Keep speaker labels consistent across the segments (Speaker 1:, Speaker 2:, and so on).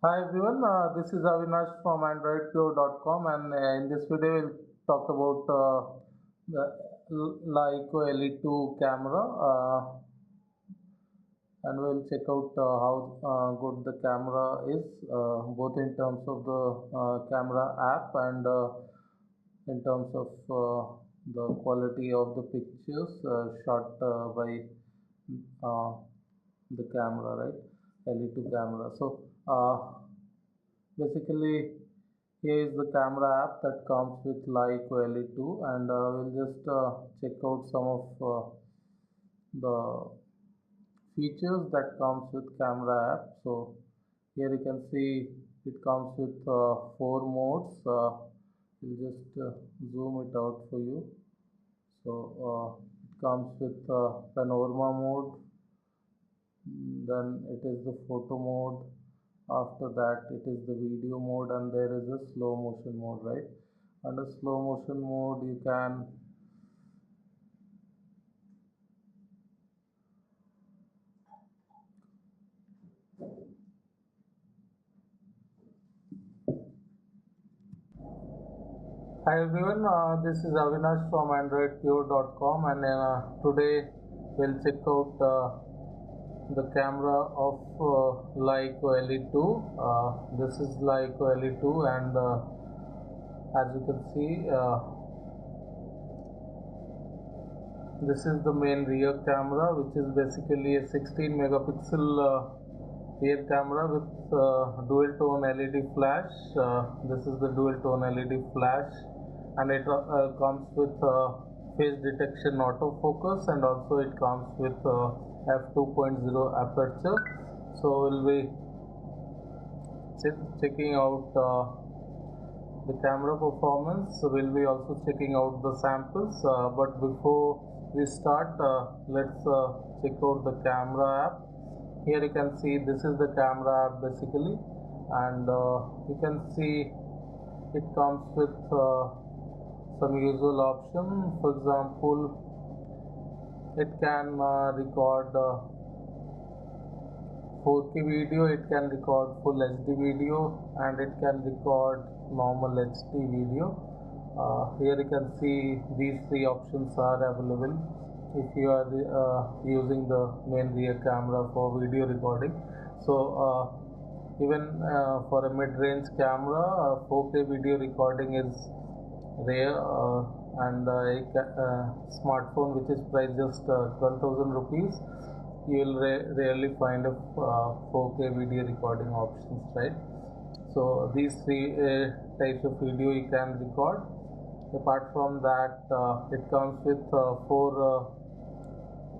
Speaker 1: Hi everyone, this is Avinash from AndroidPure.com, and in this video we'll talk about the Leica LE2 camera, and we'll check out how good the camera is, both in terms of the camera app and in terms of the quality of the pictures shot by uh, the camera, right? LE2 camera. So basically, here is the camera app that comes with Leica LE2, and we'll just check out some of the features that comes with camera app. So here you can see it comes with four modes. We'll just zoom it out for you. So it comes with panorama mode, then it is the photo mode. After that it is the video mode, and there is a slow motion mode, right? Under slow motion mode you can Hi everyone, this is Avinash from AndroidPure.com, and today we'll check out the camera of Leica LE2. This is Leica LE2, and as you can see, this is the main rear camera, which is basically a 16 megapixel rear camera with dual tone LED flash. This is the dual tone LED flash, and it comes with face detection autofocus, and also it comes with f2.0 aperture. So we'll be checking out the camera performance. So we'll be also checking out the samples, but before we start, let's check out the camera app. Here you can see this is the camera app basically, and you can see it comes with some usual options. For example, it can record 4K video, it can record full HD video, and it can record normal HD video. Here you can see these three options are available if you are using the main rear camera for video recording. So even for a mid-range camera, 4K video recording is rare, and a smartphone which is priced just 12,000 rupees, you will rarely find a 4K video recording options, right? So these three types of video you can record. Apart from that, it comes with four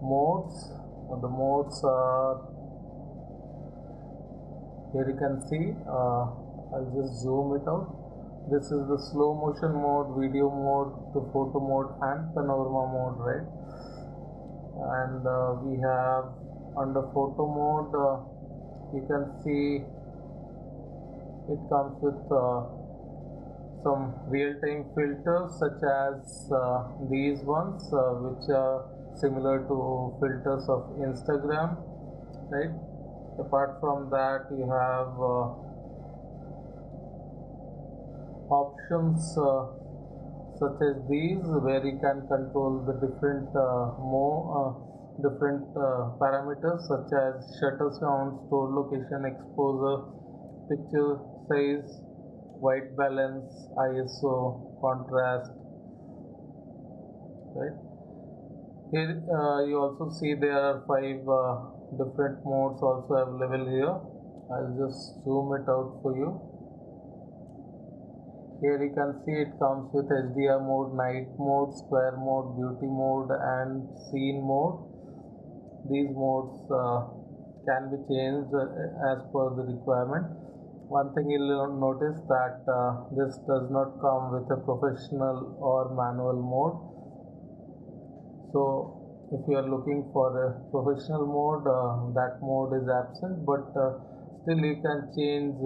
Speaker 1: modes. The modes are here you can see. I'll just zoom it out. This is the slow motion mode, video mode, the photo mode, and panorama mode, right? And we have under photo mode, you can see it comes with some real-time filters such as these ones, which are similar to filters of Instagram, right? Apart from that, you have options such as these, where you can control the different parameters such as shutter sound, store location, exposure, picture size, white balance, ISO, contrast, right? Here you also see there are five different modes also available here. I'll just zoom it out for you. Here you can see it comes with HDR mode, night mode, square mode, beauty mode, and scene mode. These modes can be changed as per the requirement. One thing you'll notice that this does not come with a professional or manual mode. So if you are looking for a professional mode, that mode is absent, but still you can change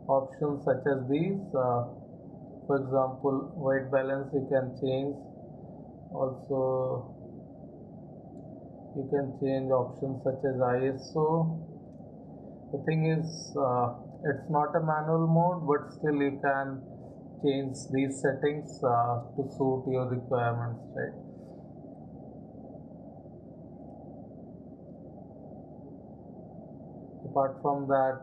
Speaker 1: options such as these. For example, white balance you can change. Also you can change options such as ISO. The thing is, It's not a manual mode, but still you can change these settings to suit your requirements, right? Apart from that,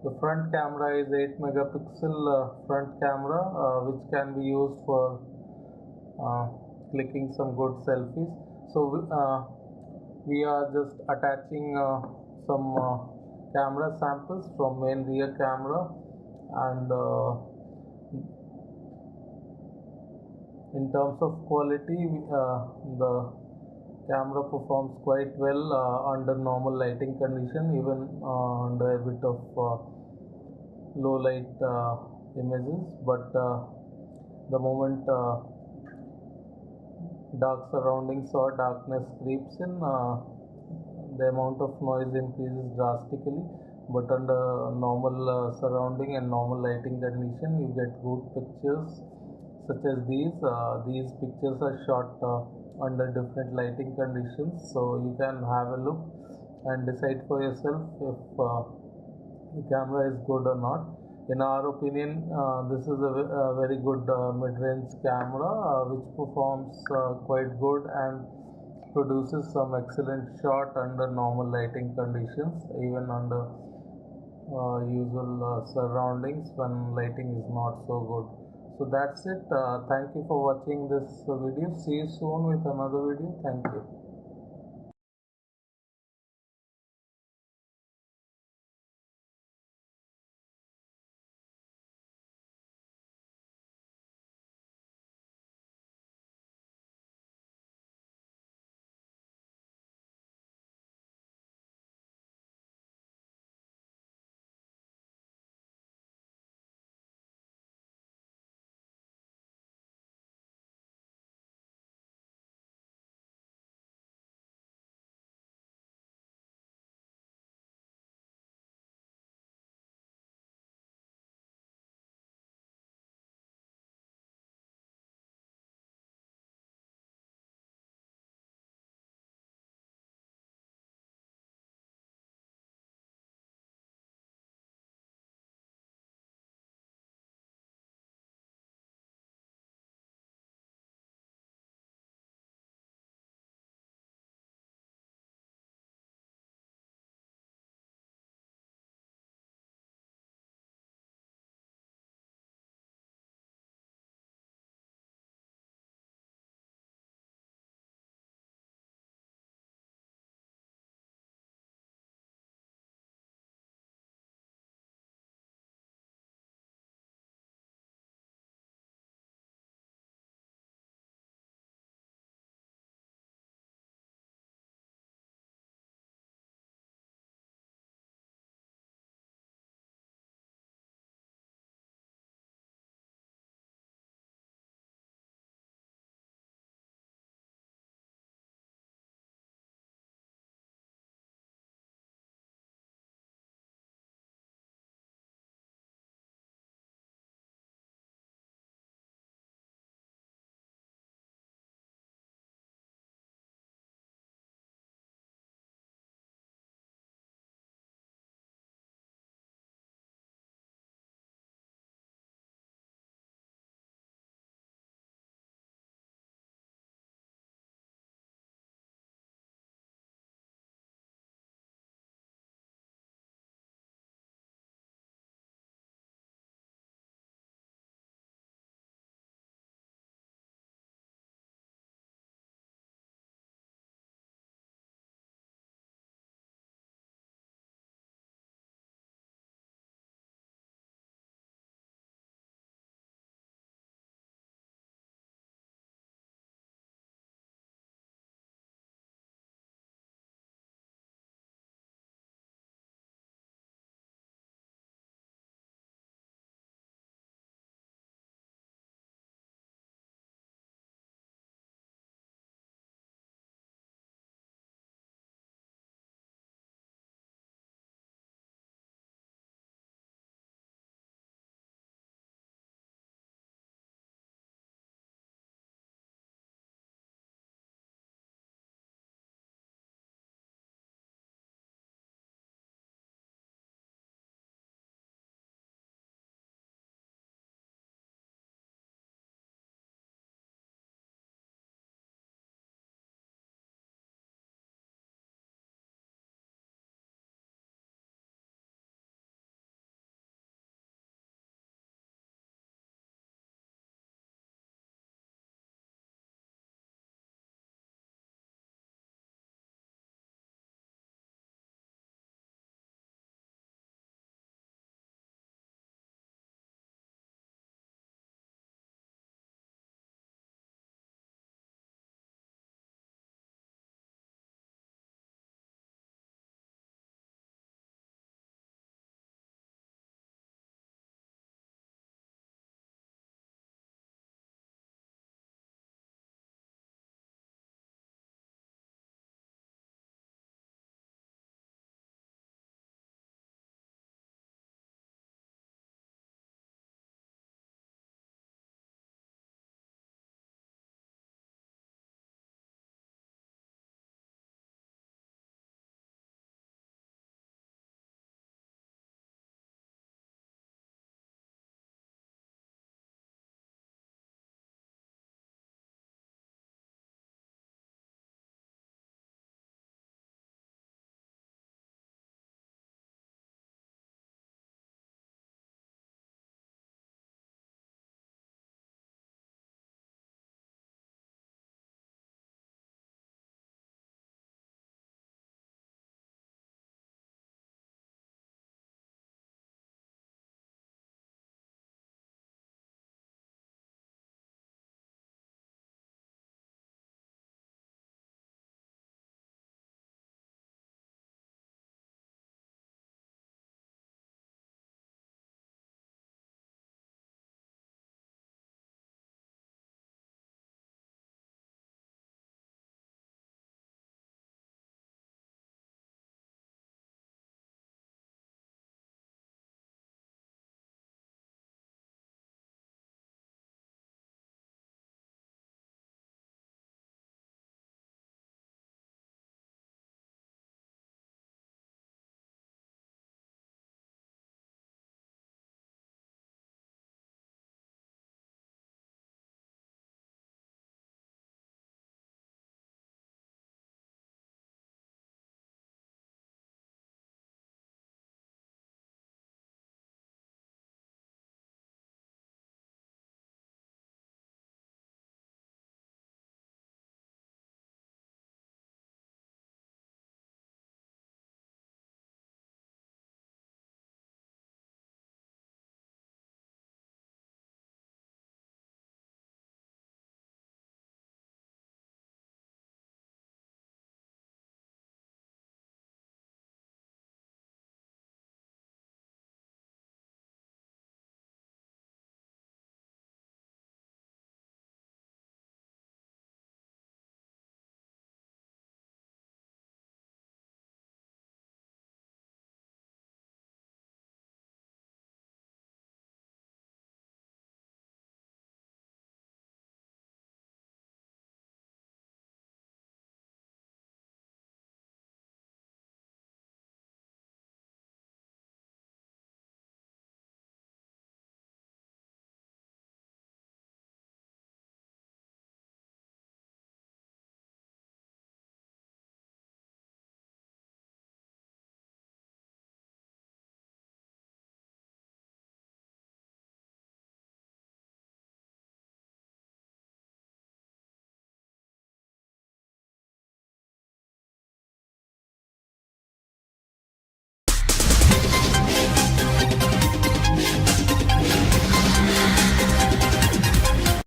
Speaker 1: the front camera is 8 megapixel front camera, which can be used for uh, clicking some good selfies. So we are just attaching some camera samples from main rear camera, and in terms of quality, the camera performs quite well under normal lighting condition, even under a bit of low light images. But the moment dark surroundings or darkness creeps in, the amount of noise increases drastically. But under normal surrounding and normal lighting condition, you get good pictures such as these. These pictures are shot under different lighting conditions, so you can have a look and decide for yourself if the camera is good or not. In our opinion, this is a very good mid-range camera which performs quite good and produces some excellent shot under normal lighting conditions, even under usual surroundings when lighting is not so good. So that's it. Thank you for watching this video. See you soon with another video. Thank you.